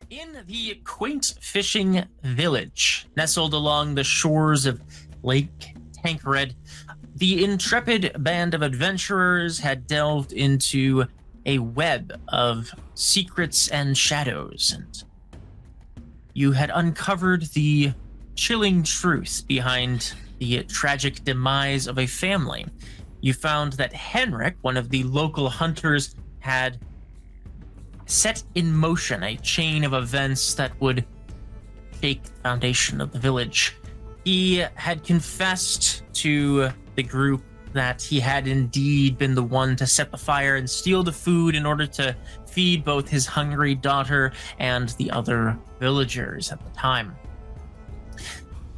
In the quaint fishing village, nestled along the shores of Lake Tankred, the intrepid band of adventurers had delved into a web of secrets and shadows, and you had uncovered the chilling truth behind the tragic demise of a family. You found that Henrik, one of the local hunters, had set in motion a chain of events that would shake the foundation of the village. He had confessed to the group that he had indeed been the one to set the fire and steal the food in order to feed both his hungry daughter and the other villagers at the time.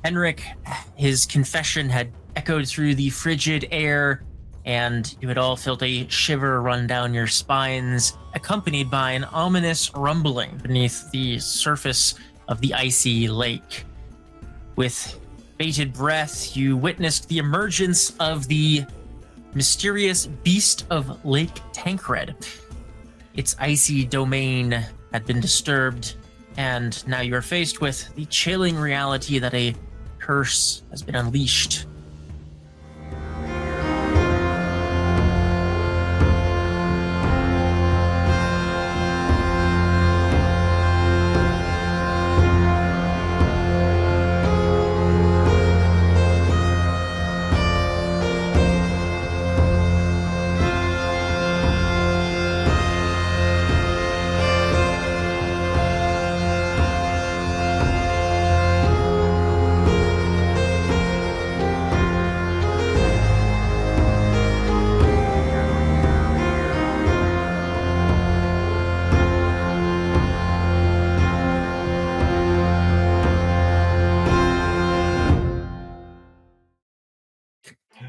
Henrik, his confession had echoed through the frigid air, and you had all felt a shiver run down your spines, accompanied by an ominous rumbling beneath the surface of the icy lake. With bated breath, you witnessed the emergence of the mysterious Beast of Lake Tankred. Its icy domain had been disturbed, and now you are faced with the chilling reality that a curse has been unleashed.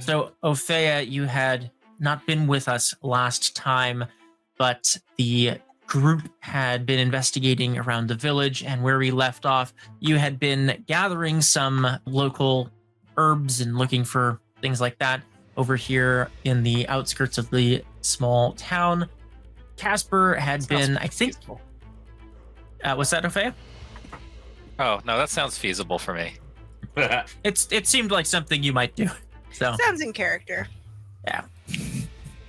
So, Opheia, you had not been with us last time, but the group had been investigating around the village, and where we left off, you had been gathering some local herbs and looking for things like that over here in the outskirts of the small town. Kaspar had been, I think... what's that, Opheia? Oh, no, that sounds feasible for me. It seemed like something you might do. So sounds in character. Yeah.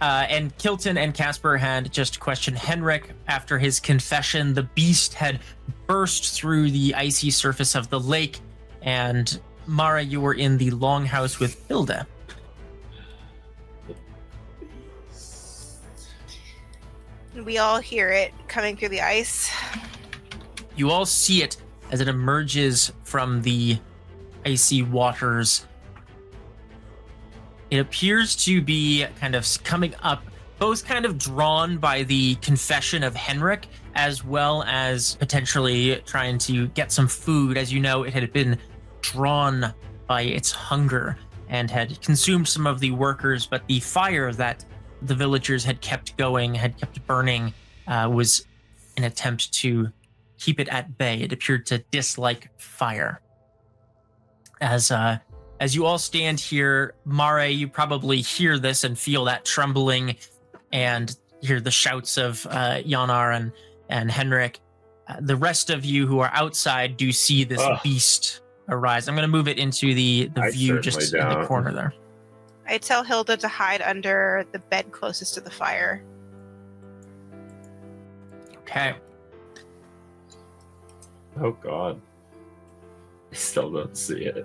And Kilton and Kaspar had just questioned Henrik after his confession. The beast had burst through the icy surface of the lake, and Mareigh, you were in the longhouse with Hilda. We all hear it coming through the ice. You all see it as it emerges from the icy waters. It appears to be kind of coming up, both kind of drawn by the confession of Henrik, as well as potentially trying to get some food. As you know, it had been drawn by its hunger and had consumed some of the workers, but the fire that the villagers had kept going, had kept burning, was an attempt to keep it at bay. It appeared to dislike fire. As you all stand here, Mareigh, you probably hear this and feel that trembling and hear the shouts of Yanar and Henrik. The rest of you who are outside do see this beast arise. I'm going to move it into the view just in the corner there. I tell Hilda to hide under the bed closest to the fire. Okay. Oh, God. I still don't see it.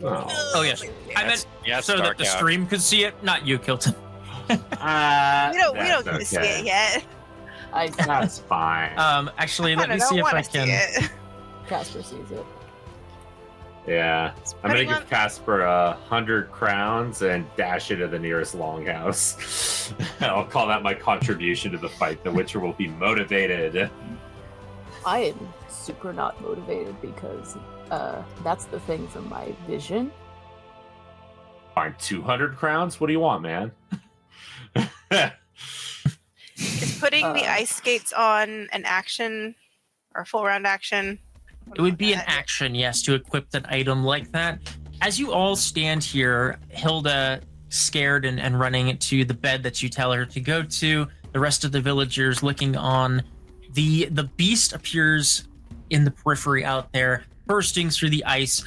Oh yes. I meant so that the stream could see it, not you, Kilton. We don't get to see it yet. That's fine. Actually, let me see if I can. Kaspar sees it. Yeah, I'm gonna give Kaspar 100 crowns and dash it to the nearest longhouse. I'll call that my contribution to the fight. The Witcher will be motivated. I am super not motivated because that's the thing from my vision. Fine, 200 crowns? What do you want, man? Is putting the ice skates on an action or a full round action? It would be an action, yes, to equip an item like that. As you all stand here, Hilda, scared and running to the bed that you tell her to go to, the rest of the villagers looking on, The beast appears in the periphery out there, bursting through the ice.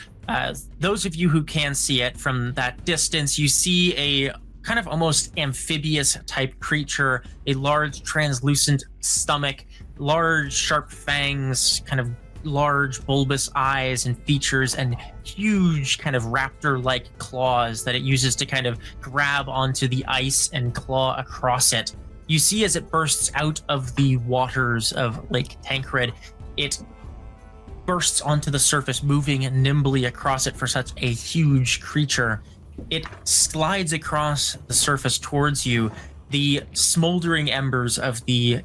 Those of you who can see it from that distance, you see a kind of almost amphibious type creature, a large translucent stomach, large sharp fangs, kind of large bulbous eyes and features, and huge kind of raptor-like claws that it uses to kind of grab onto the ice and claw across it. You see as it bursts out of the waters of Lake Tankred, it bursts onto the surface, moving nimbly across it for such a huge creature. It slides across the surface towards you. The smoldering embers of the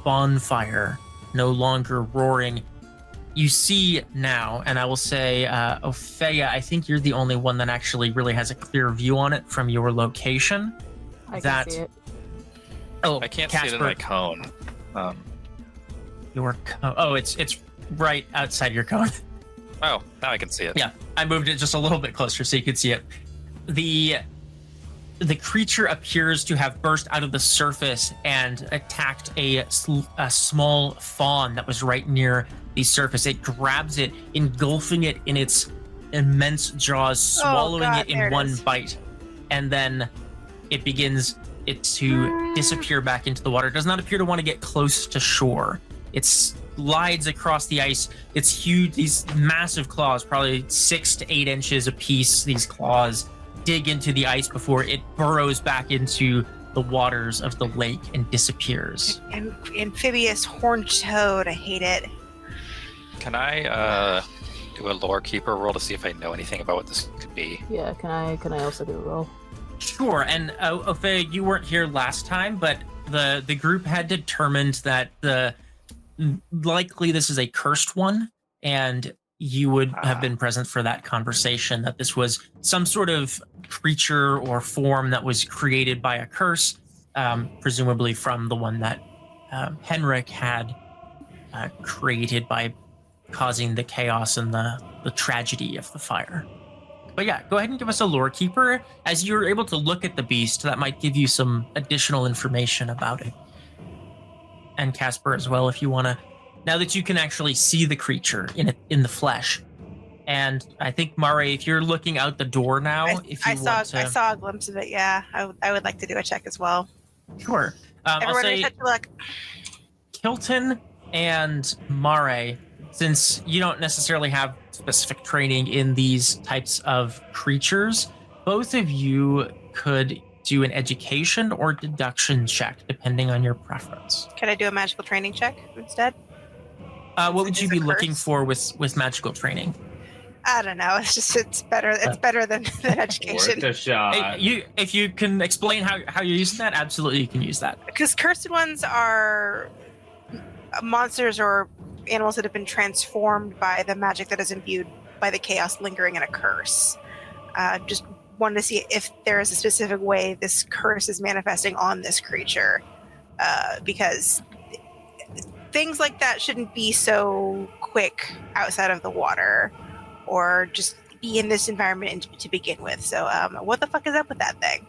bonfire no longer roaring. You see now, and I will say, Opheia, I think you're the only one that actually really has a clear view on it from your location. I can see it. Oh, I can't Kaspar, see it in my cone. Your cone. Oh, it's right outside your cone. Oh, now I can see it. Yeah, I moved it just a little bit closer so you could see it. The creature appears to have burst out of the surface and attacked a small fawn that was right near the surface. It grabs it, engulfing it in its immense jaws, swallowing it in one bite, and then it begins to disappear back into the water. It does not appear to want to get close to shore. It slides across the ice. It's huge. These massive claws, probably 6 to 8 inches apiece, these claws dig into the ice before it burrows back into the waters of the lake and disappears. Amphibious horned toad. I hate it. Can I do a lore keeper roll to see if I know anything about what this could be? Yeah, can I also do a roll? Sure, and Opheia, you weren't here last time, but the group had determined that likely this is a cursed one, and you would have been present for that conversation, that this was some sort of creature or form that was created by a curse, presumably from the one that Henrik had created by causing the chaos and the tragedy of the fire. But yeah, go ahead and give us a lore keeper. As you're able to look at the beast, that might give you some additional information about it. And Kaspar as well, if you want to, now that you can actually see the creature in the flesh. And I think, Mareigh, if you're looking out the door now, I saw a glimpse of it, yeah. I would like to do a check as well. Sure. Everyone, I'll say touch your luck. Kilton and Mareigh, since you don't necessarily have specific training in these types of creatures, both of you could do an education or deduction check, depending on your preference. Can I do a magical training check instead? What would you be looking curse? for with magical training? I don't know. It's better. It's better than education. Worth a shot. Hey, if you can explain how you're using that, absolutely you can use that. Because cursed ones are monsters or animals that have been transformed by the magic that is imbued by the chaos lingering in a curse. Just wanted to see if there is a specific way this curse is manifesting on this creature, because things like that shouldn't be so quick outside of the water or just be in this environment to begin with. So what the fuck is up with that thing?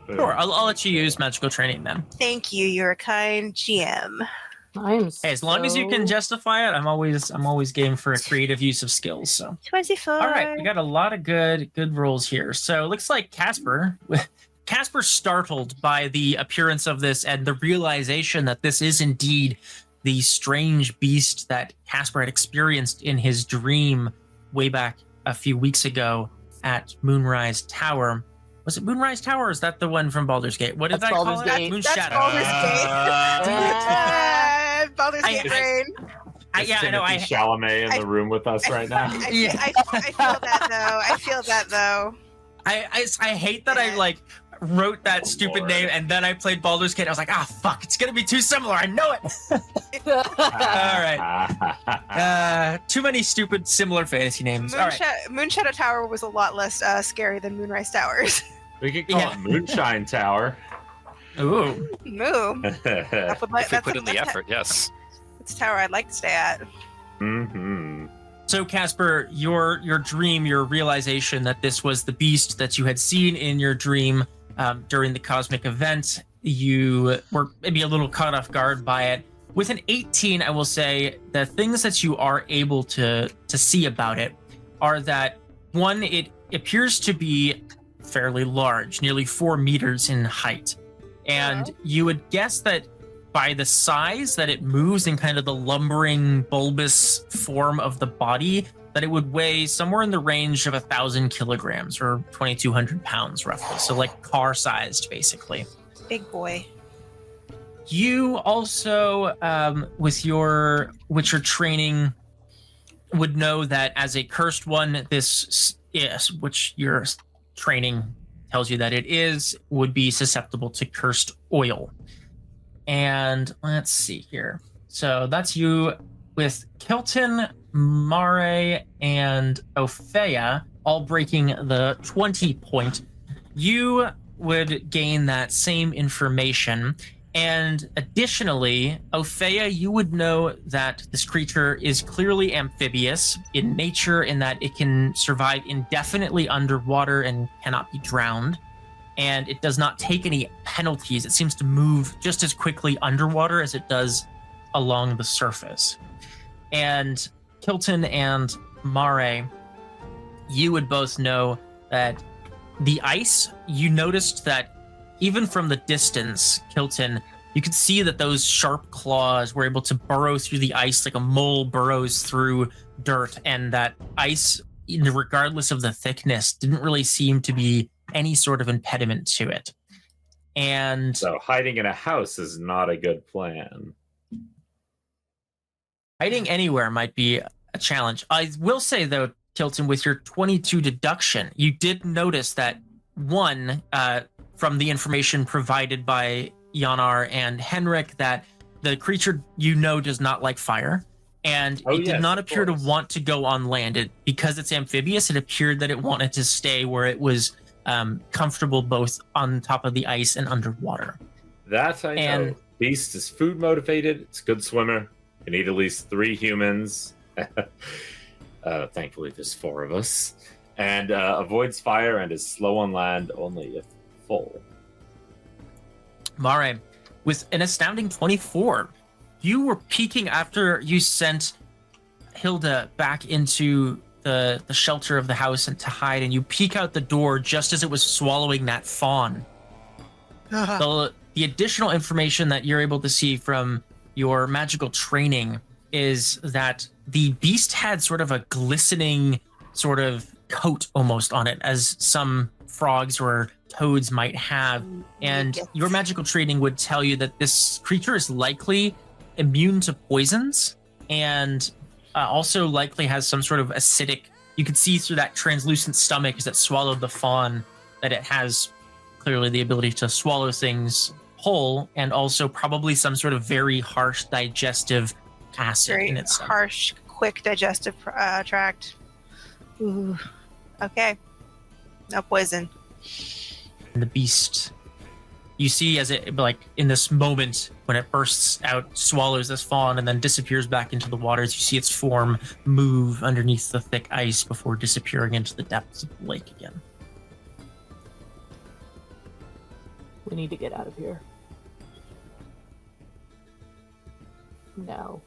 Sure, I'll let you use magical training then. Thank you. You're a kind GM. Hey, as long as you can justify it, I'm always game for a creative use of skills. So 24. all right, we got a lot of good rolls here. So it looks like Kaspar startled by the appearance of this and the realization that this is indeed the strange beast that Kaspar had experienced in his dream way back a few weeks ago at Moonrise Tower. Was it Moonrise Tower, or is that the one from Baldur's Gate? What did I call it? That's Baldur's Gate brain. I know. Chalamet in the room with us right now. I feel that though. I hate that I wrote that stupid name and then I played Baldur's Gate. I was like, fuck, it's gonna be too similar. I know it. All right. Too many stupid similar fantasy names. Moonshadow Tower was a lot less scary than Moonrise Towers. We could call it Moonshine Tower. Ooh. Moo. If we put in the effort, yes. It's a tower I'd like to stay at. Mm-hmm. So, Kaspar, your dream, your realization that this was the beast that you had seen in your dream during the cosmic event, you were maybe a little caught off guard by it. With an 18, I will say the things that you are able to see about it are that, one, it appears to be fairly large, nearly 4 meters in height. And you would guess that by the size that it moves in kind of the lumbering, bulbous form of the body, that it would weigh somewhere in the range of 1,000 kilograms or 2,200 pounds, roughly. So like car-sized, basically. Big boy. You also, with your Witcher training, would know that as a cursed one, this is, which your training tells you that it is, would be susceptible to cursed oil. And let's see here. So that's you with Kilton, Mareigh, and Opheia all breaking the 20 point. You would gain that same information. And additionally, Opheia, you would know that this creature is clearly amphibious in nature, in that it can survive indefinitely underwater and cannot be drowned. And it does not take any penalties. It seems to move just as quickly underwater as it does along the surface. And Kilton and Mareigh, you would both know that the ice, you noticed that even from the distance, Kilton, you could see that those sharp claws were able to burrow through the ice like a mole burrows through dirt, and that ice, regardless of the thickness, didn't really seem to be any sort of impediment to it. And so hiding in a house is not a good plan. Hiding anywhere might be a challenge. I will say, though, Kilton, with your 22 deduction, you did notice that one, from the information provided by Yanar and Henrik, that the creature does not like fire, and it did not appear to want to go on land. Because it's amphibious, it appeared that it wanted to stay where it was comfortable both on top of the ice and underwater. That I know. Beast is food motivated. It's a good swimmer. Can eat at least 3 humans. Thankfully, there's 4 of us. And avoids fire and is slow on land only if full. Mareigh, with an astounding 24, you were peeking after you sent Hilda back into the shelter of the house and to hide, and you peek out the door just as it was swallowing that fawn. The additional information that you're able to see from your magical training is that the beast had sort of a glistening sort of coat almost on it, as some frogs or toads might have. And your magical training would tell you that this creature is likely immune to poisons, and also likely has some sort of acidic. You could see through that translucent stomach as it swallowed the fawn that it has clearly the ability to swallow things whole, and also probably some sort of very harsh digestive acid very in its stomach. Harsh, quick digestive tract. Ooh. Okay. No poison. And the beast, you see as it, like, in this moment when it bursts out, swallows this fawn and then disappears back into the waters, you see its form move underneath the thick ice before disappearing into the depths of the lake again. We need to get out of here. No.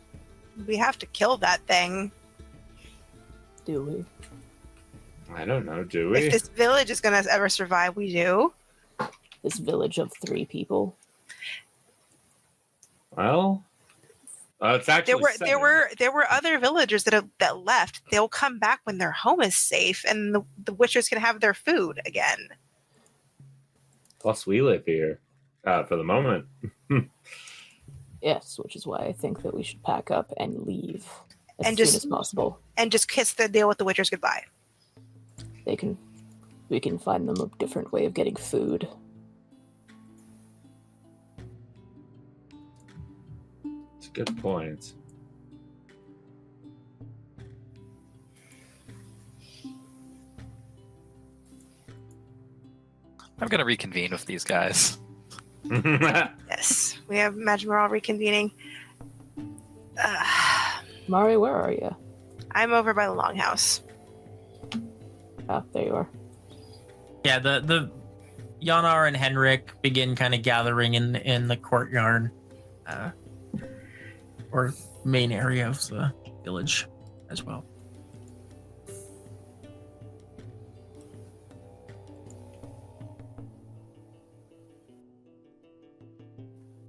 We have to kill that thing. Do we? I don't know, do we? If this village is going to ever survive, we do. This village of 3 people. Well, it's actually there were other villagers that left. They'll come back when their home is safe, and the Witchers can have their food again. Plus, we live here for the moment. Yes, which is why I think that we should pack up and leave as And soon just- as possible. And just kiss the deal with the Witchers goodbye. We can find them a different way of getting food. It's a good point. I'm gonna reconvene with these guys. Yes, we have imagine we're all reconvening. Mareigh, where are you? I'm over by the longhouse. Ah, there you are. Yeah, the Yanar and Henrik begin kind of gathering in the courtyard. or main area of the village as well.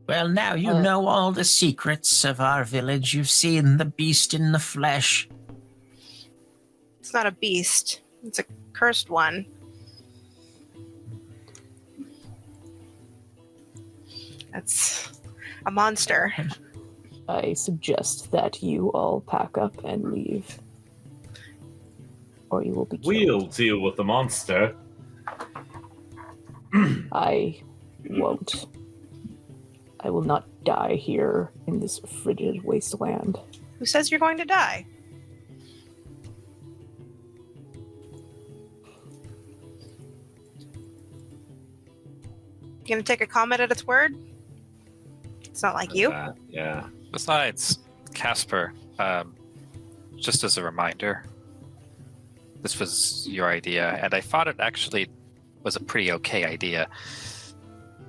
Well, now you know all the secrets of our village. You've seen the beast in the flesh. It's not a beast. It's a cursed one. That's a monster. I suggest that you all pack up and leave. Or you will be killed. We'll deal with the monster. I won't. I will not die here in this frigid wasteland. Who says you're going to die? You gonna take a comment at its word? It's not like you. Yeah. Besides, Kaspar, just as a reminder, this was your idea, and I thought it actually was a pretty okay idea,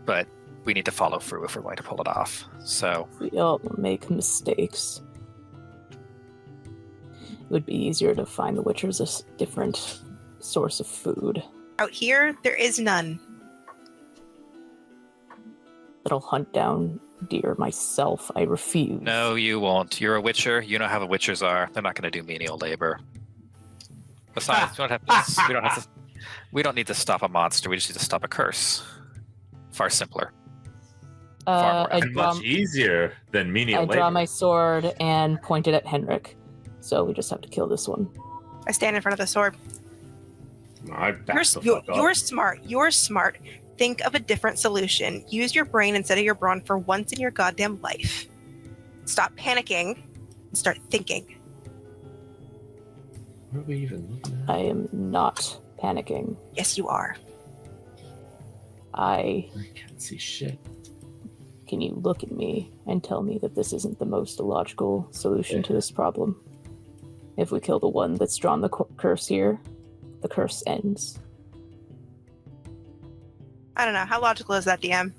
but we need to follow through if we're going to pull it off. So We all make mistakes. It would be easier to find the Witchers a different source of food. Out here, there is none. But I'll hunt down deer myself. I refuse. no, you won't. You're a witcher. You know how the witchers are. They're not going to do menial labor. Besides, we don't need to stop a monster. We just need to stop a curse. Far simpler. Far more I And draw, much easier than menial I labor. draw my sword and point it at Henrik. So we just have to kill this one. I stand in front of the sword. I back the You're fuck up. smart. You're smart. Think of a different solution. Use your brain instead of your brawn for once in your goddamn life. Stop panicking and start thinking. What are we even looking at? I am not panicking. Yes, you are. I can't see shit. Can you look at me and tell me that this isn't the most logical solution to this problem? If we kill the one that's drawn the curse here, the curse ends. I don't know. How logical is that, DM?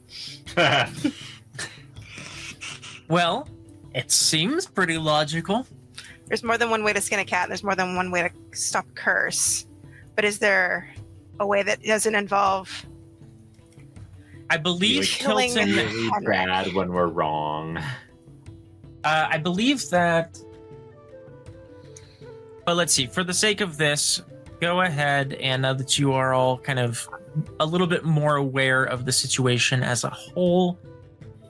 Well, it seems pretty logical. There's more than one way to skin a cat, and there's more than one way to stop a curse. But is there a way that doesn't involve... I believe Killing Hilton. really Henrik. bad when we're wrong. I believe that. But let's see. For the sake of this, go ahead and now that you are all kind of a little bit more aware of the situation as a whole,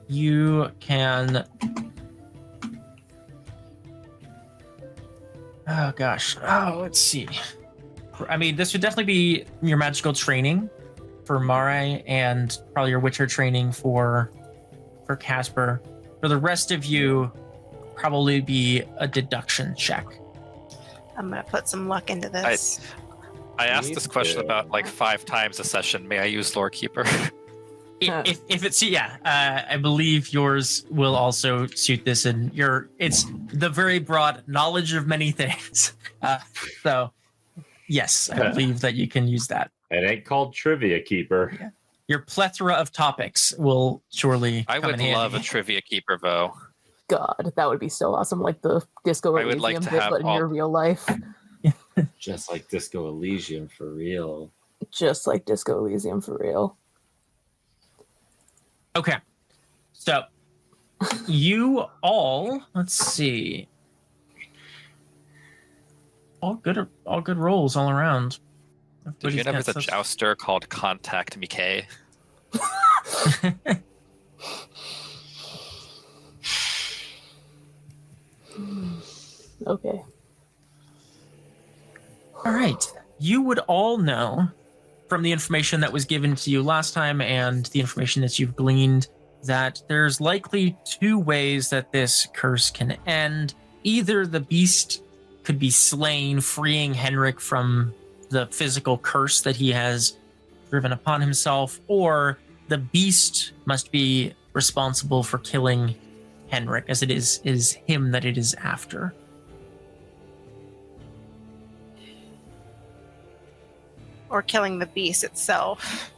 you can. Oh gosh. Oh, let's see. I mean, this would definitely be your magical training for Mareigh and probably your Witcher training for Kaspar. For the rest of you, probably be a deduction check. I'm going to put some luck into this. I asked Me this question too. about like 5 times a session. May I use Lore Keeper? If it's I believe yours will also suit this, and it's the very broad knowledge of many things. So yes, I believe that you can use that. It ain't called Trivia Keeper. Your plethora of topics will surely I come would in love a handy. Trivia Keeper, though. God, that would be so awesome. Like the Disco I would Elysium like to bit, have but in all- your real life. Just like Disco Elysium for real. Just like Disco Elysium for real. Okay, so you all, let's see, all good rolls all around. Did you know Everybody's there's a got jouster called Contact Mickey? such- Okay. All right. You would all know from the information that was given to you last time and the information that you've gleaned that there's likely 2 ways that this curse can end. Either the beast could be slain, freeing Henrik from the physical curse that he has driven upon himself, or the beast must be responsible for killing Henrik, as it is him that it is after. Or killing the beast itself.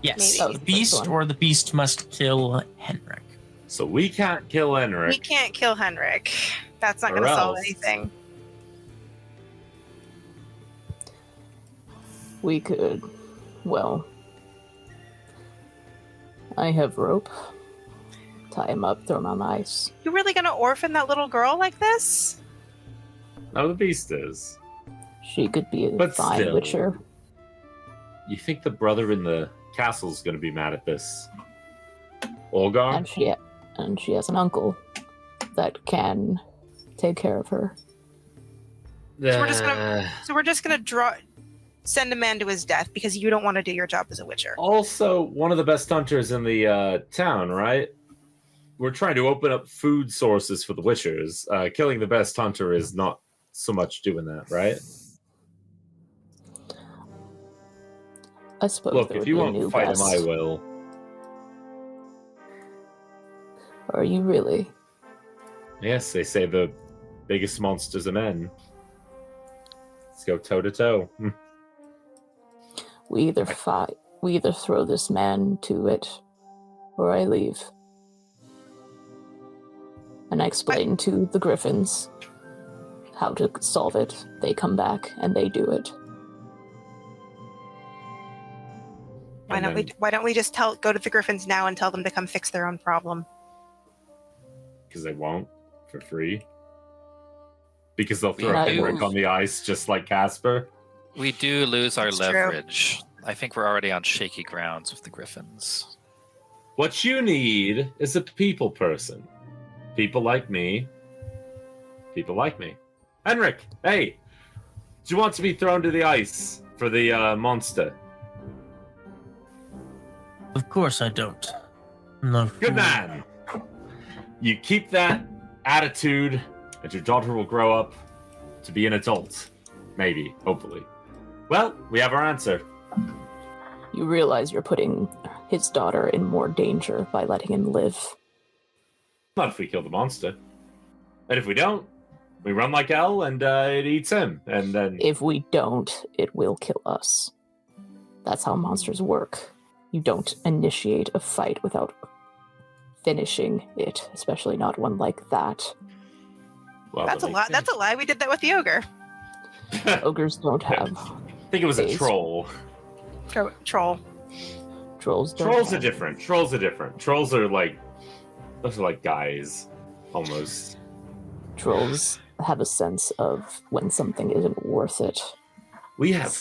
Yes, Maybe. the beast, or the beast must kill Henrik. So we can't kill Henrik. We can't kill Henrik. That's not Or going to solve else. anything. We could, well, I have rope. Tie him up, throw him on the ice. You really going to orphan that little girl like this? No, the beast is. She could be a But fine still. witcher. You think the brother in the castle's going to be mad at this? Olgar? And she has an uncle that can take care of her. So we're just gonna send a man to his death because you don't want to do your job as a witcher. Also, one of the best hunters in the town, right? We're trying to open up food sources for the witchers. Killing the best hunter is not so much doing that, right? I suppose. Look, there if would you be a won't new fight him, best. I will. Are you really? Yes, they say the biggest monsters are men. Let's go toe to toe. We either fight, we either throw this man to it, or I leave. And I explain to the griffins how to solve it. They come back and they do it. Why don't we just go to the Griffins now and tell them to come fix their own problem? Because they won't for free. Because they'll throw Yeah, Henrik on the ice just like Kaspar. We do lose our That's true. leverage. I think we're already on shaky grounds with the Griffins. What you need is a people person. People like me. People like me. Henrik, hey! Do you want to be thrown to the ice for the monster? Of course I don't. No. Good man! You keep that attitude, and your daughter will grow up to be an adult. Maybe, hopefully. Well, we have our answer. You realize you're putting his daughter in more danger by letting him live. Not if we kill the monster. And if we don't, we run like hell and it eats him. And then If we don't, it will kill us. That's how monsters work. You don't initiate a fight without finishing it, especially not one like that. well, That's a then lie. That's a lie. We did that with the ogre. Ogres don't have I think it was a Phase. troll. Troll. trolls. Don't Trolls are have. different. Trolls are different. Trolls are like those are like guys, almost. Trolls have a sense of when something isn't worth it. We have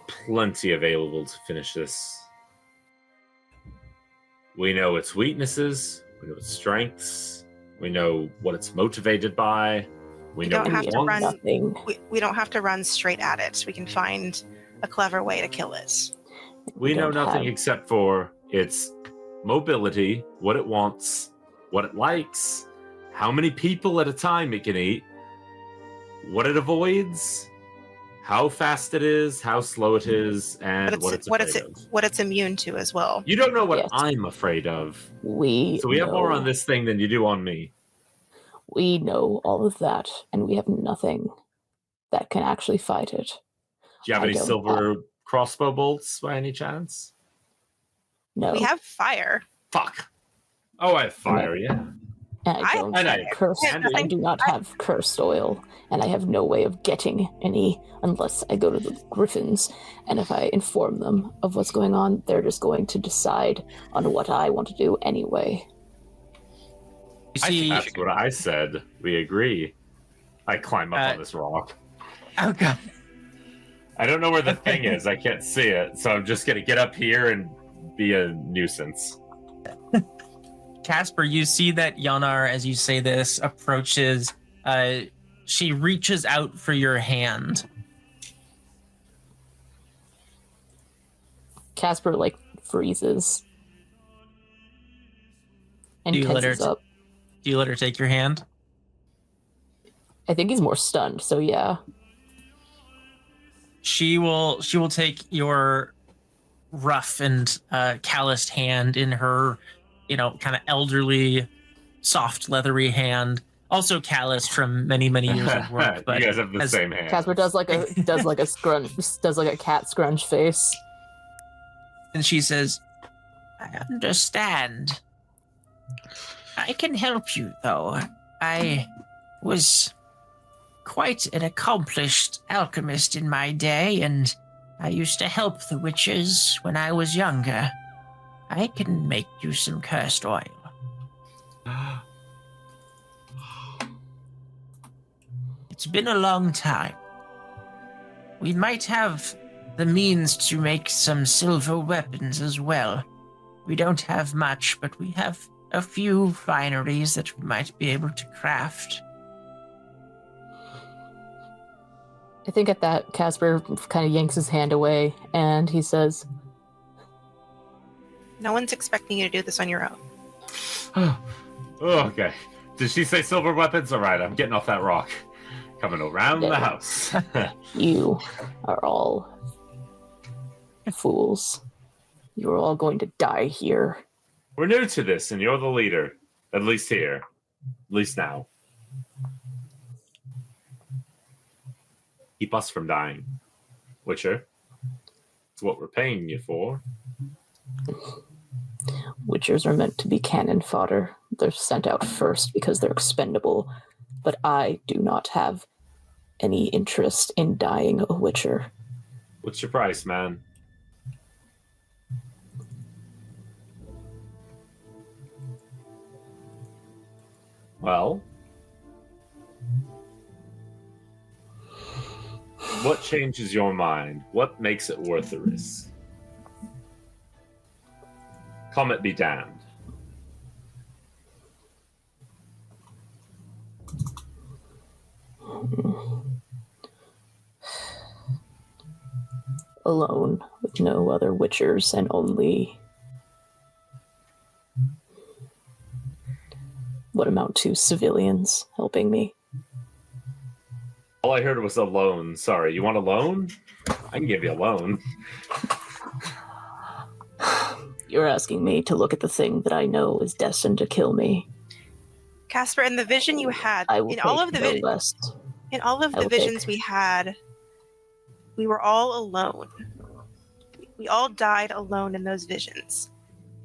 plenty available to finish this. We know its weaknesses. We know its strengths. We know what it's motivated by. We know don't what have it to wants. run- Nothing. We don't have to run straight at it. We can find a clever way to kill it. We know don't nothing have- except for its mobility, what it wants, what it likes, how many people at a time it can eat, what it avoids, how fast it is, how slow it is, and But what it's it's afraid of. what it's immune to as well. You don't know what Yes. I'm afraid of. So we have more know- on this thing than you do on me. We know all of that, and we have nothing that can actually fight it. Do you have I any don't silver crossbow bolts by any chance? No, We have fire. Fuck. Oh, I have fire, yeah. and I- I don't and have I- cursed. and I do not have cursed oil, and I have no way of getting any unless I go to the Griffins. And if I inform them of what's going on, they're just going to decide on what I want to do anyway. You see, That's what I said. We agree. I climb up on this rock. oh god, I don't know where the thing is. I can't see it. So I'm just going to get up here and be a nuisance. Kaspar, you see that Yanar, as you say this, approaches. She reaches out for your hand. Kaspar freezes and Do you let her tenses up. Do you let her take your hand? I think he's more stunned, so yeah. She will take your rough and calloused hand in her, kind of elderly, soft, leathery hand. Also calloused from many, many years of work. But you guys have the as- same hand. Kaspar does like a scrunch, does like a cat scrunch face. and she says, "I understand. I can help you, though. I was quite an accomplished alchemist in my day, and I used to help the witches when I was younger. I can make you some cursed oil. It's been a long time. We might have the means to make some silver weapons as well. We don't have much, but we have a few fineries that we might be able to craft. I think at that, Kaspar kind of yanks his hand away, and he says, No one's expecting you to do this on your own. Oh, okay. Did she say silver weapons? All right, I'm getting off that rock. Coming around the house. You are all fools. You're all going to die here. We're new to this, and you're the leader. At least here. At least now. Keep us from dying. Witcher. It's what we're paying you for. Witchers are meant to be cannon fodder. They're sent out first because they're expendable. But I do not have any interest in dying a witcher. What's your price, man? Well, what changes your mind? What makes it worth the risk? Comet be damned. Alone, with no other witchers, and only what amount to civilians helping me. All I heard was a loan. Sorry, you want a loan? I can give you a loan. You're asking me to look at the thing that I know is destined to kill me. Kaspar, in the vision you had, I will in all of the visions we had, we were all alone. We all died alone in those visions.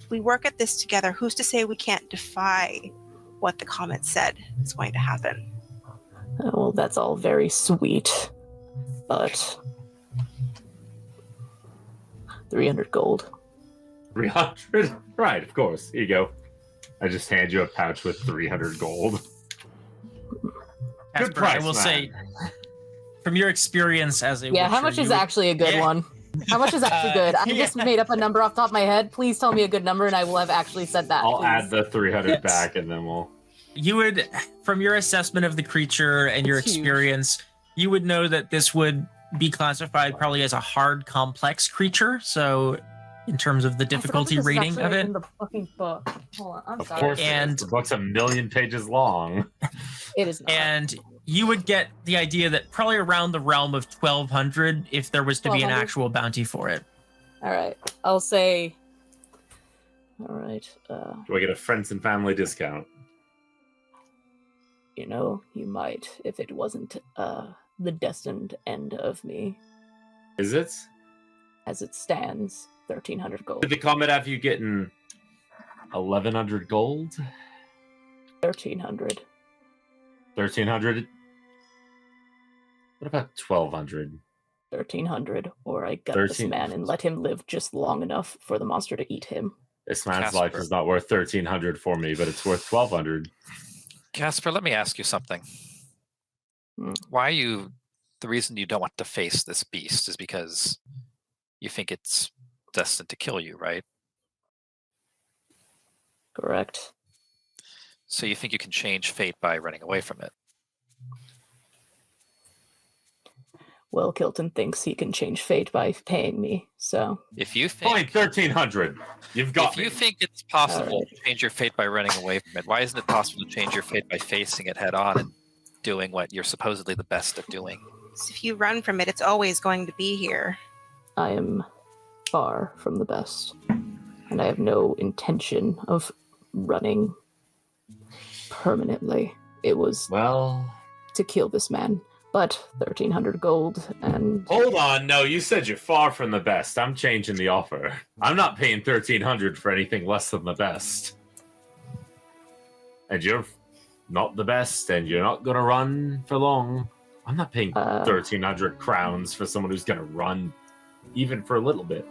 If we work at this together, who's to say we can't defy what the comet said is going to happen? Well, that's all very sweet, but 300 gold. 300? Right, of course. Here you go. I just hand you a pouch with 300 gold. Kaspar, Good price, I will man. say, from your experience as a Yeah, how witcher, much you is would- actually a good Yeah. one? How much is actually good? I just made up a number off the top of my head. Please tell me a good number and I will have actually said that. I'll please. add the 300 Yes. back and then we'll... You would, from your assessment of the creature and your It's huge. experience, you would know that this would be classified probably as a hard, complex creature. So, in terms of the difficulty rating of it, In the fucking book. Hold on, I'm Of sorry. course, And- the book's 1,000,000 pages long. It is not. and you would get the idea that probably around the realm of 1,200 if there was to be an 1,200? actual bounty for it. All right, I'll say. All right, Do I get a friends and family discount? you know, you might if it wasn't the destined end of me. Is it? As it stands, 1,300 gold. Did the comet have you getting 1,100 gold? 1,300. 1,300? What about 1,200? 1,300, or I gut this 13. man and let him live just long enough for the monster to eat him. This man's Kaspar. life is not worth 1,300 for me, but it's worth 1,200. Kaspar, let me ask you something. Hmm. Why the reason you don't want to face this beast is because you think it's destined to kill you, right? Correct. So you think you can change fate by running away from it? Well, Kilton thinks he can change fate by paying me, so If you Fine, think 1,300. You've got if me. you think it's possible Alright. to change your fate by running away from it, why isn't it possible to change your fate by facing it head on and doing what you're supposedly the best at doing? So if you run from it, it's always going to be here. I am far from the best, and I have no intention of running permanently. It was Well, to kill this man, but 1,300 gold, and hold on. No, you said you're far from the best. I'm changing the offer. I'm not paying 1,300 for anything less than the best. and you're not the best, and you're not going to run for long. I'm not paying 1,300 crowns for someone who's going to run even for a little bit.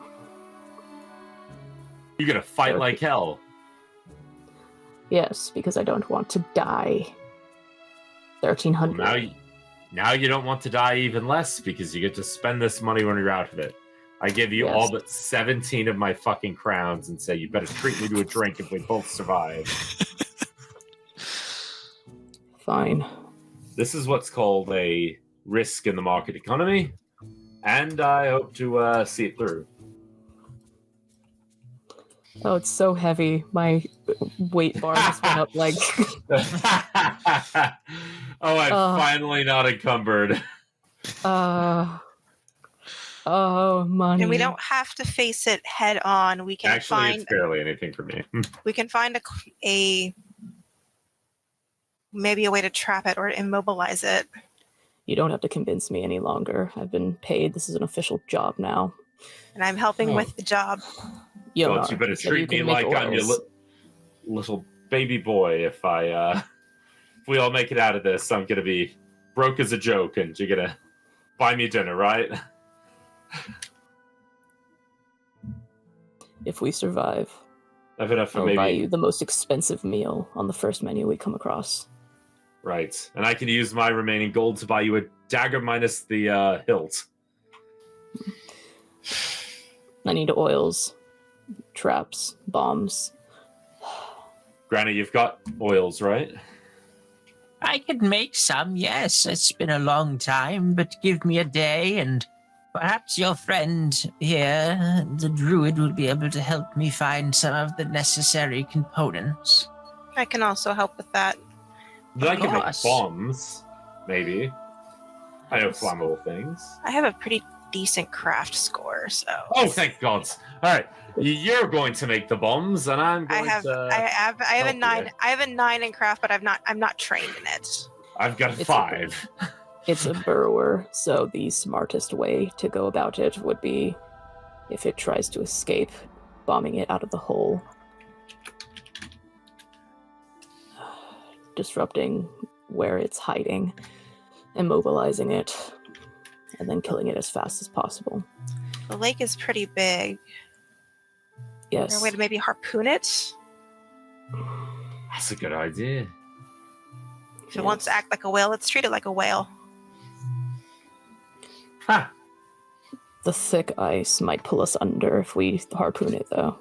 You're going to fight like hell. Yes, because I don't want to die. 1,300. Well, now you don't want to die even less because you get to spend this money when you're out of it. I give you all but 17 of my fucking crowns and say you better treat me to a drink if we both survive. Fine. This is what's called a risk in the market economy, and I hope to see it through. Oh, it's so heavy. My weight bar just went up like... Oh, I'm finally not encumbered. Oh, money. And we don't have to face it head on. We can It's barely anything for me. We can find a maybe a way to trap it or immobilize it. You don't have to convince me any longer. I've been paid. This is an official job now. And I'm helping with the job. Well, you better treat me like I'm your little baby boy. If we all make it out of this, I'm gonna be broke as a joke, and you're gonna buy me dinner, right? If we survive, I've enough for I'll maybe buy you the most expensive meal on the first menu we come across. Right, and I can use my remaining gold to buy you a dagger minus the hilt. I need oils, traps, bombs. Granny, you've got oils, right? I could make some, yes. It's been a long time, but give me a day and perhaps your friend here, the Druid, will be able to help me find some of the necessary components. I can also help with that. I can make course. bombs, maybe. I know flammable things. I have a pretty decent craft score, so. Oh, thank God! All right, you're going to make the bombs, and I'm I going have to. I have a help 9. you. I have a 9 in craft, but I'm not trained in it. I've got a It's 5. It's a burrower, so the smartest way to go about it would be, if it tries to escape, bombing it out of the hole. Disrupting where it's hiding, immobilizing it, and then killing it as fast as possible. The lake is pretty big. Is there Yes. a way to maybe harpoon it? That's a good idea. If it wants to act like a whale, let's treat it like a whale. Ha! The thick ice might pull us under if we harpoon it, though.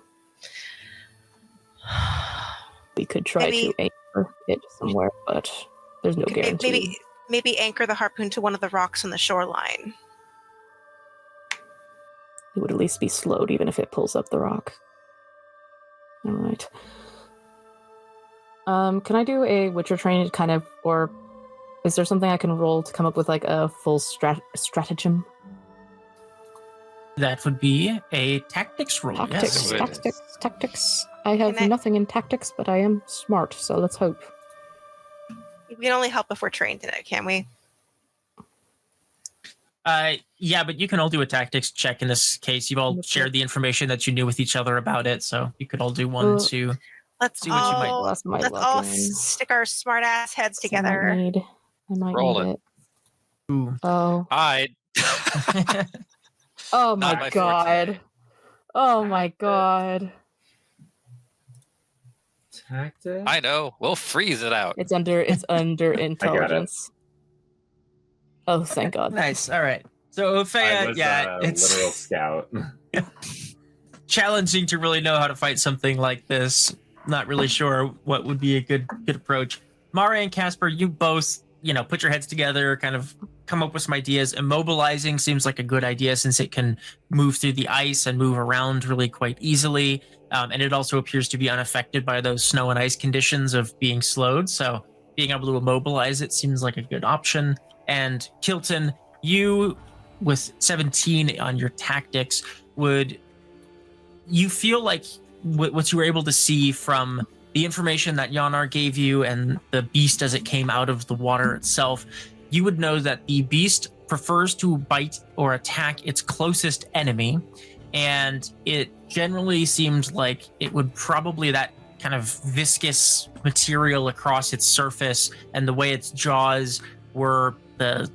We could try to anchor it somewhere, but there's no guarantee. Maybe anchor the harpoon to one of the rocks on the shoreline. It would at least be slowed, even if it pulls up the rock. All right. Can I do a Witcher training kind of, or is there something I can roll to come up with like a full stratagem? That would be a tactics roll, yes. Tactics. I have Can I- nothing in tactics, but I am smart, so let's hope. We can only help if we're trained in it, can't we? Yeah, but you can all do a tactics check in this case. You've all shared the information that you knew with each other about it, so you could all do one to Let's see what you might. all, Lost my let's luck all in. stick our smart ass heads I together. might Roll need it. it. Ooh. Oh. I Oh Not my my god. forte. Oh my god. Tactic? I know. We'll freeze it out. It's under intelligence. Oh, thank god. Nice. All right. So I Opheia, was yeah, a it's literal scout. challenging to really know how to fight something like this. Not really sure what would be a good approach. Mareigh and Kaspar, you both, put your heads together, kind of come up with some ideas. Immobilizing seems like a good idea since it can move through the ice and move around really quite easily. And it also appears to be unaffected by those snow and ice conditions of being slowed. So being able to immobilize it seems like a good option. And Kilton, you, with 17 on your tactics, you feel like what you were able to see from the information that Yanar gave you and the beast as it came out of the water itself, you would know that the beast prefers to bite or attack its closest enemy. And it generally seems like it would probably, that kind of viscous material across its surface, and the way its jaws were the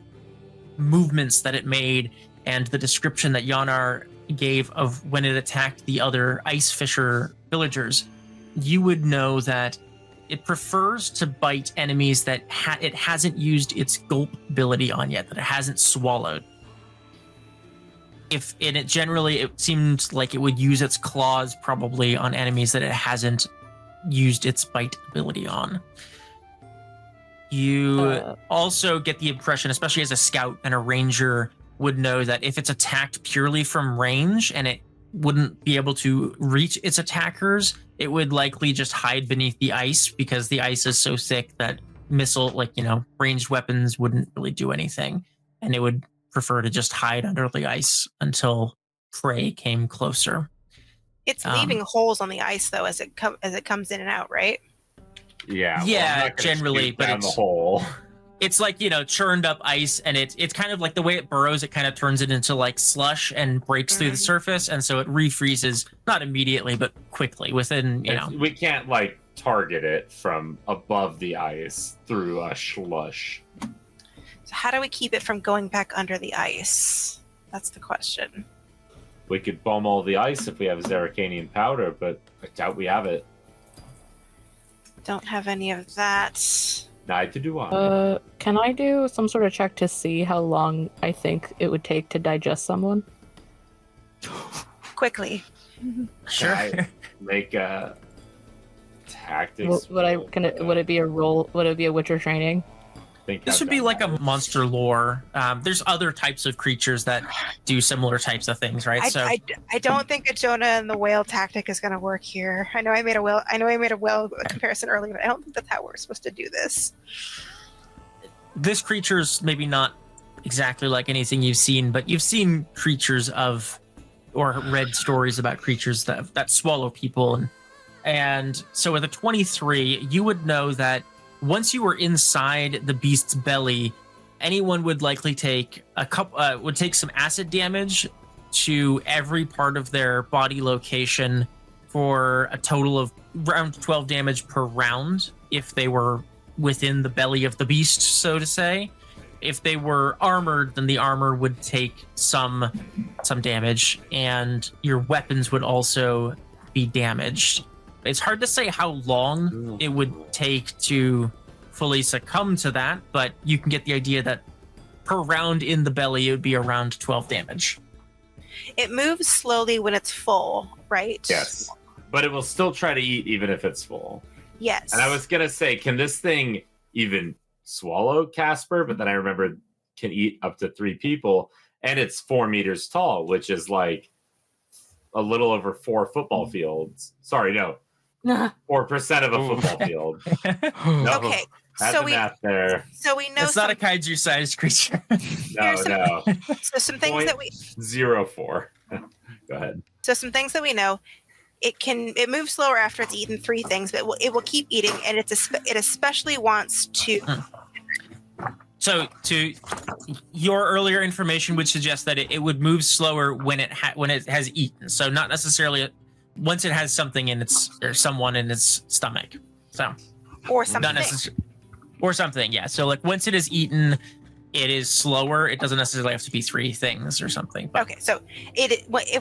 movements that it made, and the description that Yanar gave of when it attacked the other ice fisher villagers, you would know that it prefers to bite enemies that it hasn't used its gulp ability on yet, that it hasn't swallowed. It seemed like it would use its claws probably on enemies that it hasn't used its bite ability on. You also get the impression, especially as a scout and a ranger, would know that if it's attacked purely from range and it wouldn't be able to reach its attackers, it would likely just hide beneath the ice, because the ice is so thick that ranged weapons wouldn't really do anything, and it would prefer to just hide under the ice until prey came closer. It's leaving holes on the ice though as it comes in and out, right? Yeah. Yeah, generally, but down the hole. It's like, churned up ice, and it's kind of like the way it burrows, it kind of turns it into like slush and breaks through the surface, and so it refreezes, not immediately, but quickly within, We can't like target it from above the ice through a slush. So how do we keep it from going back under the ice? That's the question. We could bomb all the ice if we have Zeracanian powder, but I doubt we have it. Don't have any of that. Neither do I. Can I do some sort of check to see how long I think it would take to digest someone? Quickly. Sure. I make a tactics. Would it be a roll? Would it be a Witcher training? This would be like a monster lore. There's other types of creatures that do similar types of things, right? I don't think a Jonah and the whale tactic is going to work here. I know I made a whale comparison earlier, but I don't think that's how we're supposed to do this. This creature's maybe not exactly like anything you've seen, but you've seen creatures or read stories about creatures that swallow people, and so with a 23, you would know that once you were inside the beast's belly, anyone would likely take some acid damage to every part of their body location for a total of around 12 damage per round if they were within the belly of the beast, so to say. If they were armored, then the armor would take some damage, and your weapons would also be damaged. It's hard to say how long it would take to fully succumb to that, but you can get the idea that per round in the belly, it would be around 12 damage. It moves slowly when it's full, right? Yes. But it will still try to eat even if it's full. Yes. And I was going to say, can this thing even swallow Kaspar? But then I remembered can eat up to 3 people, and it's 4 meters tall, which is like a little over 4 football fields. Sorry, no. 4% of a football field. No, okay. That's So the math there. So we know it's not a kaiju-sized creature. No. So some things that we 0.04. Go ahead. So some things that we know. It moves slower after it's eaten 3 things, but it will keep eating, and it especially wants to. So, to your earlier information would suggest that it would move slower when it has eaten. So not necessarily once it has something in someone in its stomach. So or something. Not necessarily. Or something, yeah. So like once it is eaten, it is slower. It doesn't necessarily have to be 3 things or something. But. Okay, so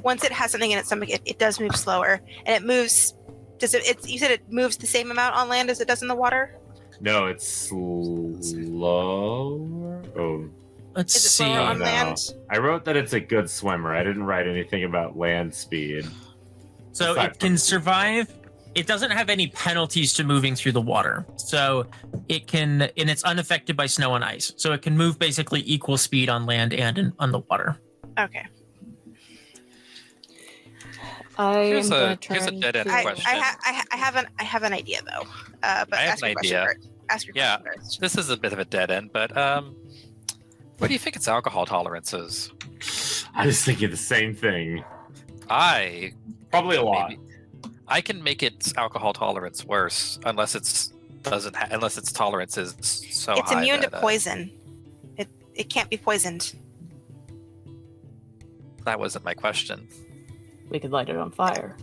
once it has something in its stomach, it does move slower, and it moves. You said it moves the same amount on land as it does in the water? No, it's slower. Oh, Let's Is it see. slower on no. land? I wrote that it's a good swimmer. I didn't write anything about land speed. So Aside it can from- survive. It doesn't have any penalties to moving through the water. So it can, and it's unaffected by snow and ice. So it can move basically equal speed on land and on the water. Okay. Here's a dead-end question. I have an idea though. But I have ask your an question idea. first. Ask your Yeah. question first. This is a bit of a dead end, but what do you think its alcohol tolerance is? I was thinking the same thing. Probably a lot. I can make its alcohol tolerance worse unless its tolerance is so high. It's immune to that, poison. It can't be poisoned. That wasn't my question. We could light it on fire.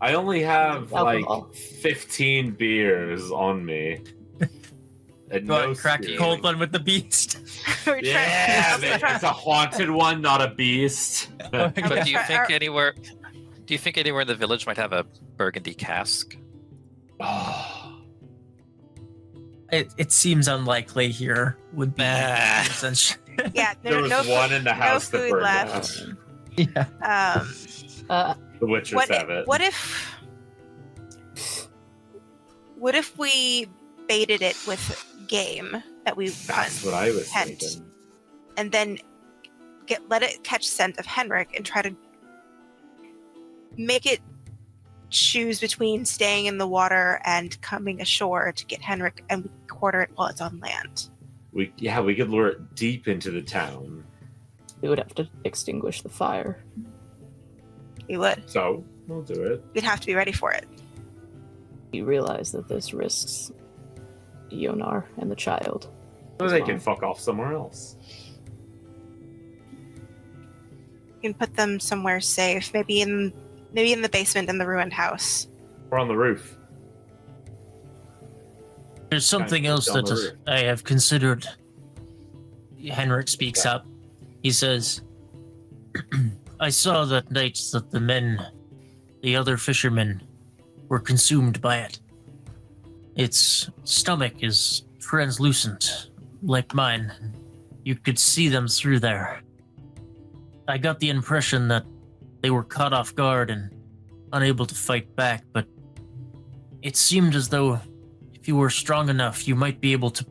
I only have Alcohol. like 15 beers on me. And Go ahead no and crack a stealing. cold one with the beast. We're Yeah, trying- man, it's a haunted one, not a beast. But Okay. do you think anywhere? Do you think anywhere in the village might have a burgundy cask? Oh, It seems unlikely here would be. Nah. Yeah, there was no one in the house that food burned left. Yeah. down. The Witchers have it. What if we baited it with game that we That's what I was Hint. thinking. and then let it catch scent of Henrik and try to make it choose between staying in the water and coming ashore to get Henrik, and we quarter it while it's on land. We could lure it deep into the town. We would have to extinguish the fire. We would. So we'll do it. We'd have to be ready for it. You realize that this risks Ionar and the child. So as they well. can fuck off somewhere else. We can put them somewhere safe, maybe in the basement in the ruined house. Or on the roof. There's something Kind of else down that the road. I have considered. Henrik speaks up. He says, I saw that night that the other fishermen, were consumed by it. Its stomach is translucent, like mine. You could see them through there. I got the impression that they were caught off guard and unable to fight back, but it seemed as though if you were strong enough, you might be able to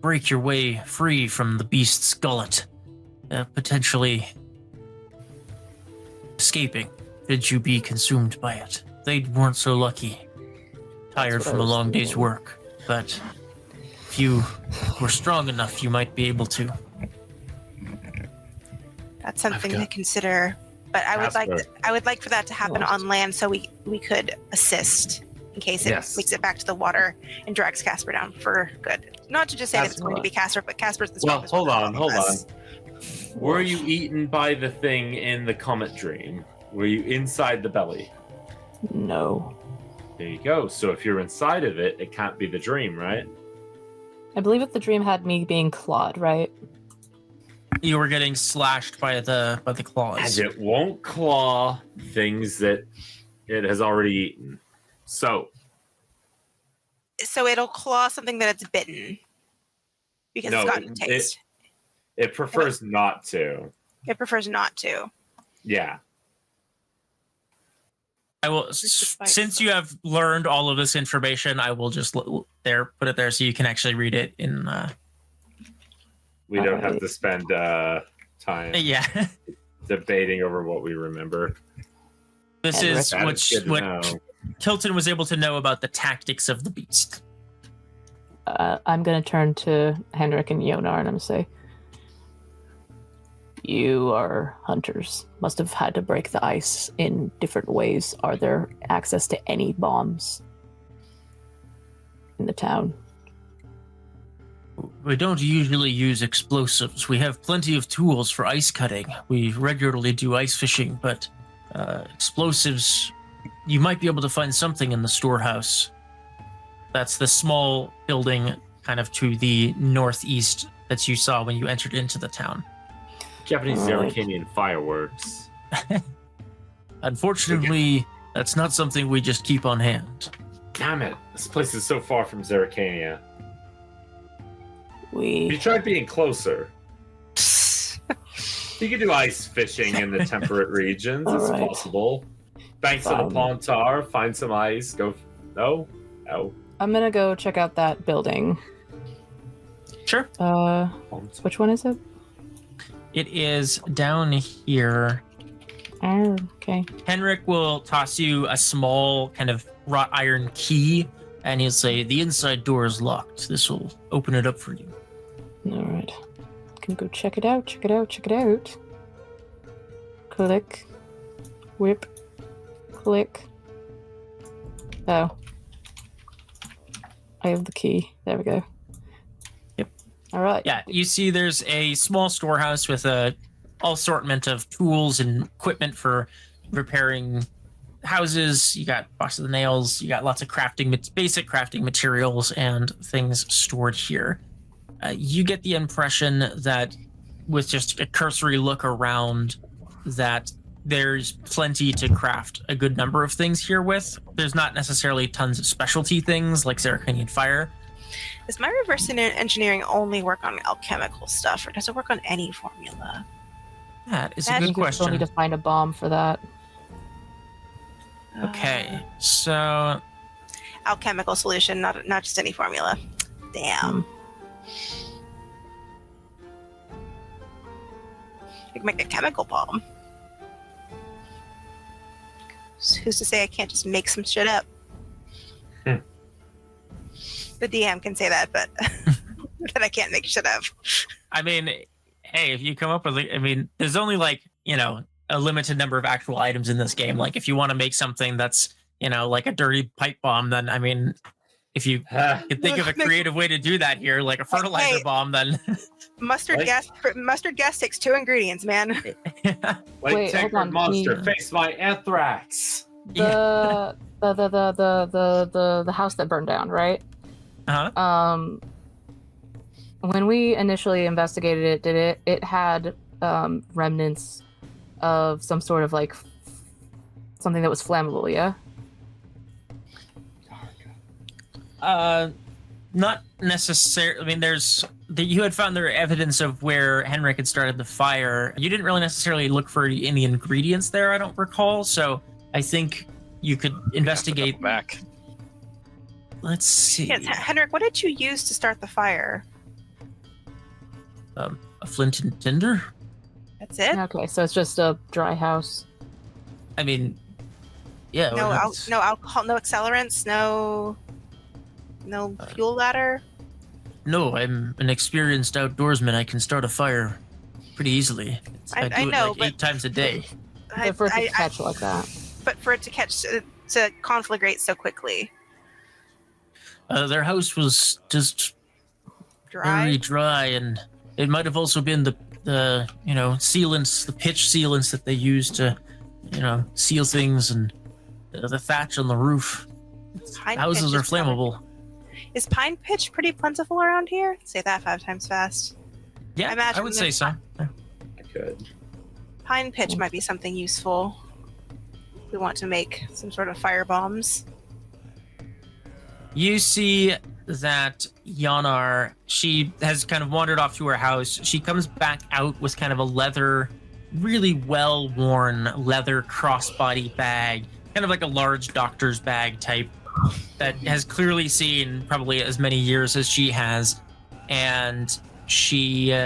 break your way free from the beast's gullet, potentially escaping should you be consumed by it. They weren't so lucky, tired what I from a was long day's thinking. work, but if you were strong enough, you might be able to. That's something got- to consider. But I Kaspar. would like for that to happen What? on land so we could assist in case it Yes. makes it back to the water and drags Kaspar down for good. Not to just say that it's going to be Kaspar, but Caspar's the Well, strongest. hold one on, of hold on. us. Were you eaten by the thing in the comet dream? Were you inside the belly? No. There you go. So if you're inside of it, it can't be the dream, right? I believe that the dream had me being clawed, right? You were getting slashed by the claws. And it won't claw things that it has already eaten. So So it'll claw something that it's bitten because No, it's gotten it- taste. it prefers not to. It prefers not to. Yeah. I will, Just bite since you have learned all of this information, I will just put it there so you can actually read it in. We don't have Alright. to spend time Yeah, debating over what we remember. this And is That is good to what know. Kilton was able to know about the tactics of the beast. I'm going to turn to Henrik and Ionar and I'm going to say, you are hunters. Must have had to break the ice in different ways. Are there access to any bombs in the town? We don't usually use explosives. We have plenty of tools for ice cutting. We regularly do ice fishing, but explosives, you might be able to find something in the storehouse. That's the small building kind of to the northeast that you saw when you entered into the town. Japanese Alright. Zerrikanian fireworks. Unfortunately, that's not something we just keep on hand. Damn it. This place is so far from Zerrikania. You We tried being closer. You can do ice fishing in the temperate regions. It's Alright. possible. Banks of the Pontar, find some ice. Go. No? No. I'm gonna go check out that building. Sure. Pontar. Which one is it? It is down here. Oh, okay. Henrik will toss you a small kind of wrought iron key, and he'll say, the inside door is locked. This will open it up for you. All right. Can go check it out. Check it out. Check it out. Click. Whip. Click. Oh. I have the key. There we go. Yep. All right. Yeah, you see there's a small storehouse with a all assortment of tools and equipment for repairing houses, you got box of the nails, you got lots of basic crafting materials and things stored here. You get the impression that with just a cursory look around that there's plenty to craft a good number of things here with. There's not necessarily tons of specialty things like Zeracanian fire. Does my reverse engineering only work on alchemical stuff, or does it work on any formula? That is That a You good still need question. to find a bomb for that. Okay, so Alchemical solution, not just any formula. Damn. I can make a chemical bomb. Who's to say I can't just make some shit up? The DM can say that, but that I can't make shit up. I mean, hey, if you come up with, there's only a limited number of actual items in this game. Like, if you want to make something that's, like a dirty pipe bomb, then, if you can think of a creative way to do that here, like a fertilizer bomb, then... Mustard gas takes 2 ingredients, man. Lake Wait, hold Tankred on. monster, face my anthrax. The house that burned down, right? Uh-huh. When we initially investigated it, it had remnants of some sort of something that was flammable, yeah? Not necessarily. You had found there evidence of where Henrik had started the fire. You didn't really necessarily look for any ingredients there, I don't recall. So I think you could investigate. Back. Let's see. Yes, Henrik, what did you use to start the fire? A flint and tinder? That's it? Okay, so it's just a dry house. Yeah. No alcohol, no accelerants, no fuel ladder? No, I'm an experienced outdoorsman. I can start a fire pretty easily. I do know, it 8 times a day. But for it to catch like that. But for it to catch, to conflagrate so quickly. Their house was just Dry? very dry, and it might have also been the sealants, the pitch sealants that they use to, seal things, and the thatch on the roof. Pine Houses pitch are is common. flammable. Is pine pitch pretty plentiful around here? Say that 5 times fast. Yeah, imagine I would say so. Yeah. I could. Pine pitch might be something useful if we want to make some sort of fire bombs. You see that Yanar, she has kind of wandered off to her house. She comes back out with kind of a really well-worn leather crossbody bag, kind of like a large doctor's bag type that has clearly seen probably as many years as she has. And she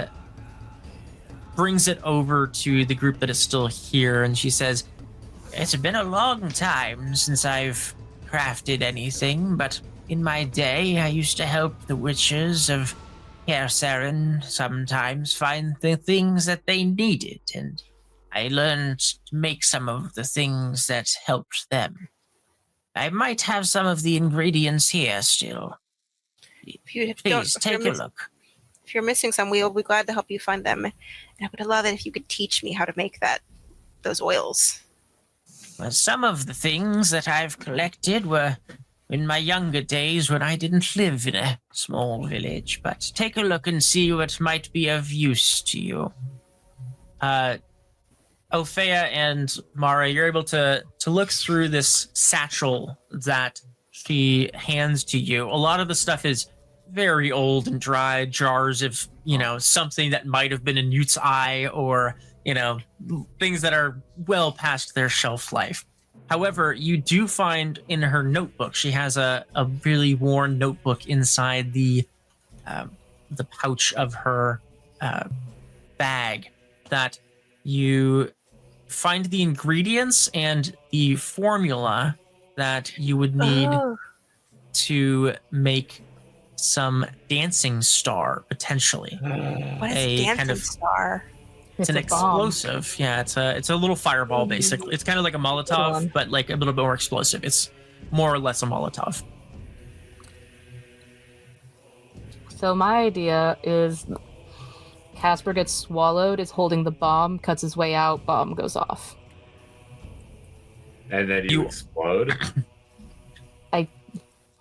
brings it over to the group that is still here, and she says, "It's been a long time since I've crafted anything, but in my day, I used to help the witches of Kaspar sometimes find the things that they needed, and I learned to make some of the things that helped them. I might have some of the ingredients here still. Please take a look." If you're missing some, we'll be glad to help you find them. And I would love it if you could teach me how to make those oils. Well, some of the things that I've collected were in my younger days when I didn't live in a small village, but take a look and see what might be of use to you. Opheia and Mareigh, you're able to look through this satchel that she hands to you. A lot of the stuff is very old and dry, jars of, something that might have been a newt's eye, or, things that are well past their shelf life. However, you do find in her notebook, she has a really worn notebook inside the pouch of her bag, that you find the ingredients and the formula that you would need to make some dancing star, potentially. What is A dancing kind of- star? It's an a bomb. explosive. Yeah, it's a little fireball, basically. It's kind of like a Molotov, but like a little bit more explosive. It's more or less a Molotov. So my idea is Kaspar gets swallowed, is holding the bomb, cuts his way out, bomb goes off. And then you explode.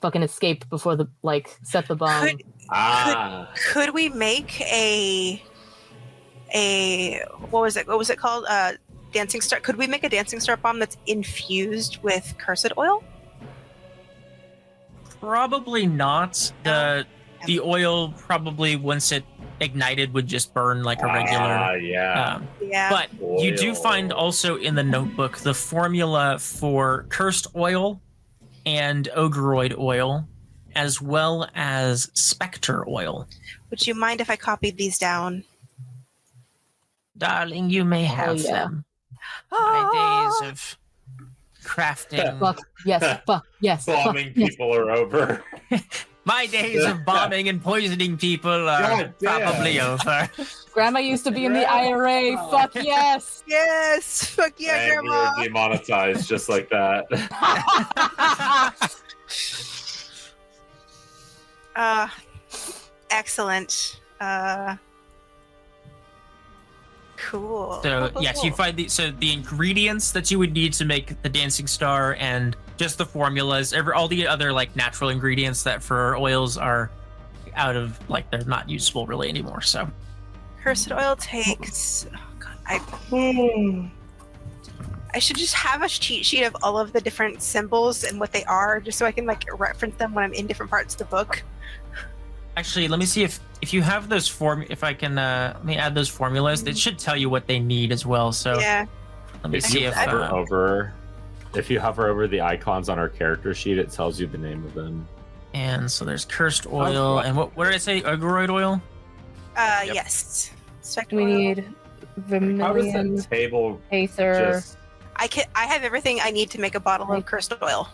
Fucking escape before the set the bomb. Could we make a what was it called? Dancing star. Could we make a dancing star bomb that's infused with cursed oil? Probably not. The oil probably once it ignited would just burn like a regular. Yeah. Yeah. But you do Oil. find also in the notebook the formula for cursed oil and ogreoid oil, as well as specter oil. Would you mind if I copied these down? Darling, you may have yeah. them. My days of crafting. Fuck yes. Fuck yes. Bombing fuck, yes. people are over. My days of bombing and poisoning people are God damn. probably over. Grandma used to be in the IRA. Fuck yes. Yes. Fuck yeah, And we Grandma. were demonetized just like that. Excellent. Cool. So Cool, yes, cool. you find the ingredients that you would need to make the dancing star, and just the formulas. All the other like natural ingredients that for oils are out of they're not useful really anymore. So Cursed oil takes. Oh God, I should just have a cheat sheet of all of the different symbols and what they are, just so I can reference them when I'm in different parts of the book. actually, let me see if you have those if I can let me add those formulas. It should tell you what they need as well. So Yeah. let me If see you if hover over the icons on our character sheet, it tells you the name of them. and so there's cursed oil and what did I say? Ogreoid oil. Yep. Yes. Spectre We oil. need How does vermilion, the table aether, just... I have everything I need to make a bottle of cursed oil.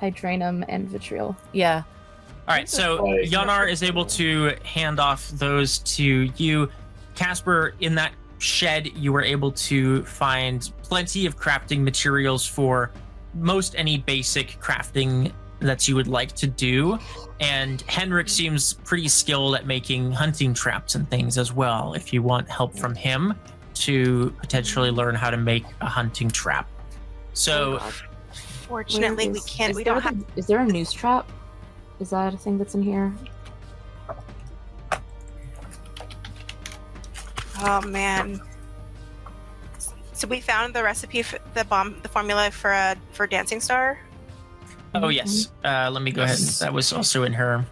hydranum, and vitriol. Yeah. All right, so Like- Yanar is able to hand off those to you. Kaspar, in that shed, you were able to find plenty of crafting materials for most any basic crafting that you would like to do. And Henrik seems pretty skilled at making hunting traps and things as well, if you want help from him to potentially learn how to make a hunting trap. So Fortunately, we can't. We don't have. Is there a noose trap? Is that a thing that's in here? Oh man. So we found the recipe for the formula for Dancing Star. oh yes, let me go ahead. That was also in her.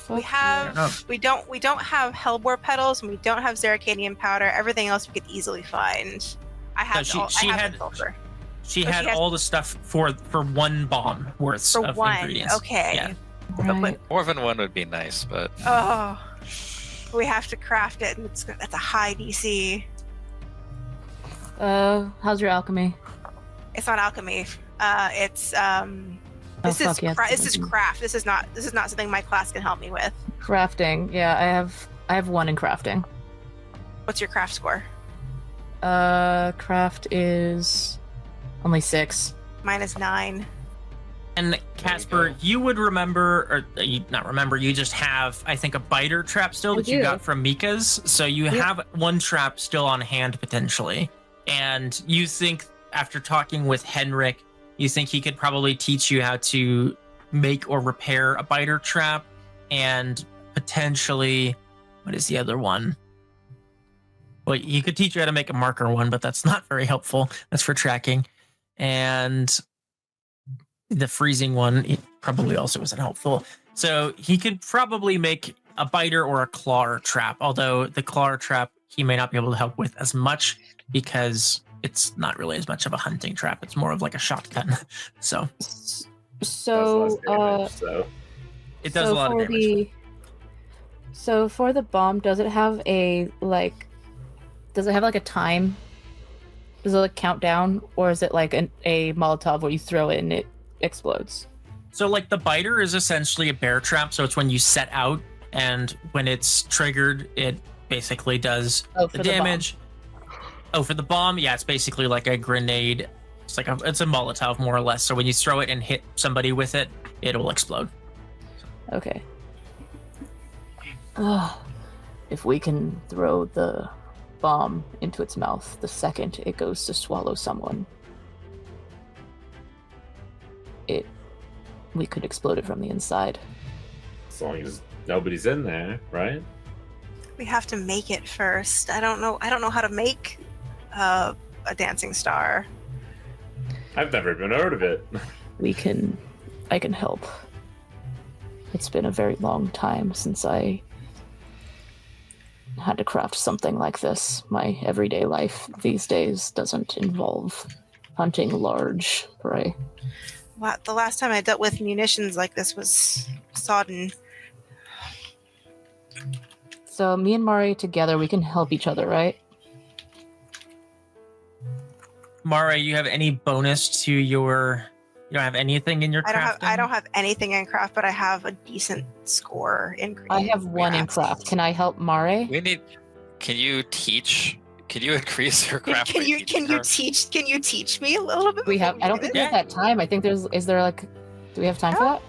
We have. We don't have hellebore petals, and we don't have zeracanium powder. Everything else we could easily find. I have. she I have had- the sulfur. She Oh, had she has- all the stuff for one bomb worth For of one. ingredients. Okay. Yeah. Right. More than one would be nice, but Oh. We have to craft it, and that's a high DC. How's your alchemy? It's not alchemy. It's This Oh, is fuck yes. this is craft. This is not something my class can help me with. Crafting. Yeah, I have one in crafting. What's your craft score? Craft is only 6. Mine is 9. And Kaspar, you would remember, or you not remember, you just have, I think, a biter trap still I that you do. got from Mika's. So you have one trap still on hand potentially. And you think, after talking with Henrik, you think he could probably teach you how to make or repair a biter trap, and potentially, what is the other one? Well, he could teach you how to make a marker one, but that's not very helpful. That's for tracking. And the freezing one, it probably also isn't helpful. So he could probably make a biter or a claw trap, although the claw trap he may not be able to help with as much because it's not really as much of a hunting trap. It's more of like a shotgun. So So, it does a lot of damage. So for the bomb, does it have a a time? Does it count down, or is it like a Molotov where you throw it and it explodes? So like the biter is essentially a bear trap. So it's when you set out, and when it's triggered, it basically does the damage. Oh, for the bomb, yeah, it's basically like a grenade. It's a Molotov more or less. So when you throw it and hit somebody with it, it'll explode. Okay. If we can throw the bomb into its mouth the second it goes to swallow someone, we could explode it from the inside. As long as nobody's in there, right? We have to make it first. I don't know how to make a dancing star. I've never even heard of it. I can help. It's been a very long time since I had to craft something like this. My everyday life these days doesn't involve hunting large prey. Wow, the last time I dealt with munitions like this was sodden. So me and Mareigh together, we can help each other, right? Mareigh, you have any bonus to your... You don't have anything in your crafting? I don't have anything in craft, but I have a decent score in craft. I have one in craft. Can I help Mareigh? Can you teach? Can you increase your craft? Can you teach me a little bit? I don't think we have that time. I think do we have time for that?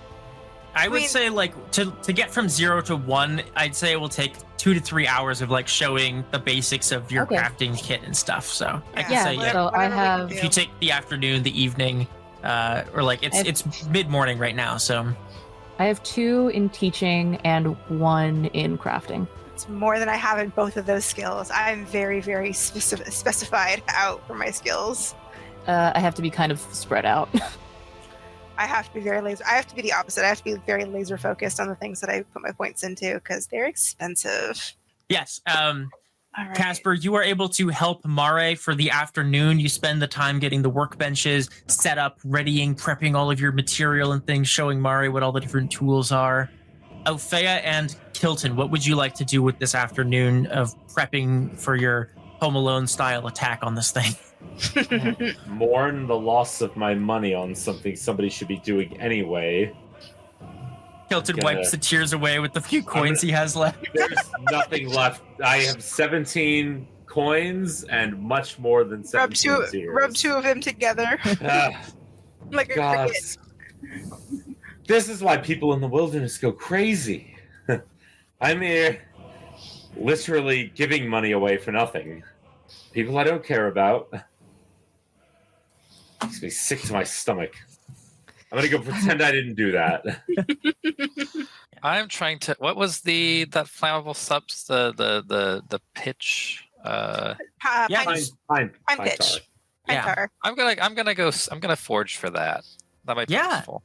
I would say to get from 0 to 1, I'd say it will take 2 to 3 hours of showing the basics of your crafting kit and stuff. So I can say so I have. if you take the afternoon, the evening, or it's mid-morning right now, so I have 2 in teaching and 1 in crafting. It's more than I have in both of those skills. I'm very, very specified out for my skills. I have to be kind of spread out. I have to be very laser. I have to be the opposite. I have to be very laser focused on the things that I put my points into because they're expensive. yes. All right. Kaspar, you are able to help Mareigh for the afternoon. You spend the time getting the workbenches set up, readying, prepping all of your material and things, showing Mareigh what all the different tools are. Opheia and Kilton, what would you like to do with this afternoon of prepping for your Home Alone style attack on this thing? Mourn the loss of my money on something somebody should be doing anyway. Kilton wipes the tears away with the few coins he has left. There's nothing left. I have 17 coins and much more than 17 tears. Rub 2 of them together. Like a God. cricket. This is why people in the wilderness go crazy. I'm here literally giving money away for nothing. People I don't care about. Makes me sick to my stomach. I'm gonna go pretend I didn't do that. I'm trying to. What was that flammable subs? The pitch. Pine Pitch. tar. Pine tar. I'm gonna forge for that. That might be useful.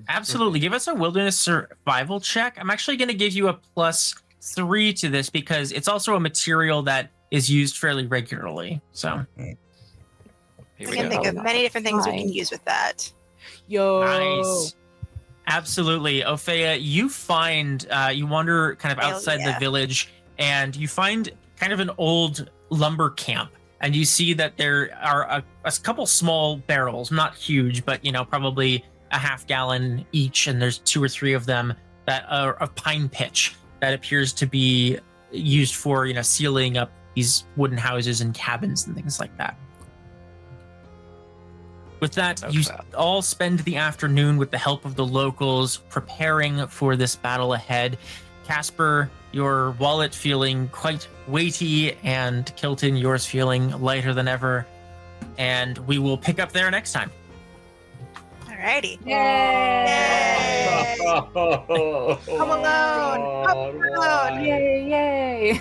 Absolutely. Give us a wilderness survival check. I'm actually going to give you a +3 to this because it's also a material that is used fairly regularly. So I can think of many different things we can use with that. Yo. nice. Absolutely. Opheia, you find, you wander kind of outside the village and you find kind of an old lumber camp. And you see that there are a couple small barrels, not huge, but, probably a half-gallon each. And there's 2 or 3 of them that are of pine pitch that appears to be used for, sealing up these wooden houses and cabins and things like that. With that, you all spend the afternoon with the help of the locals preparing for this battle ahead. Kaspar, your wallet feeling quite weighty, and Kilton, yours feeling lighter than ever. And we will pick up there next time. Alrighty. Yay! Home Alone. Home Alone. Yay!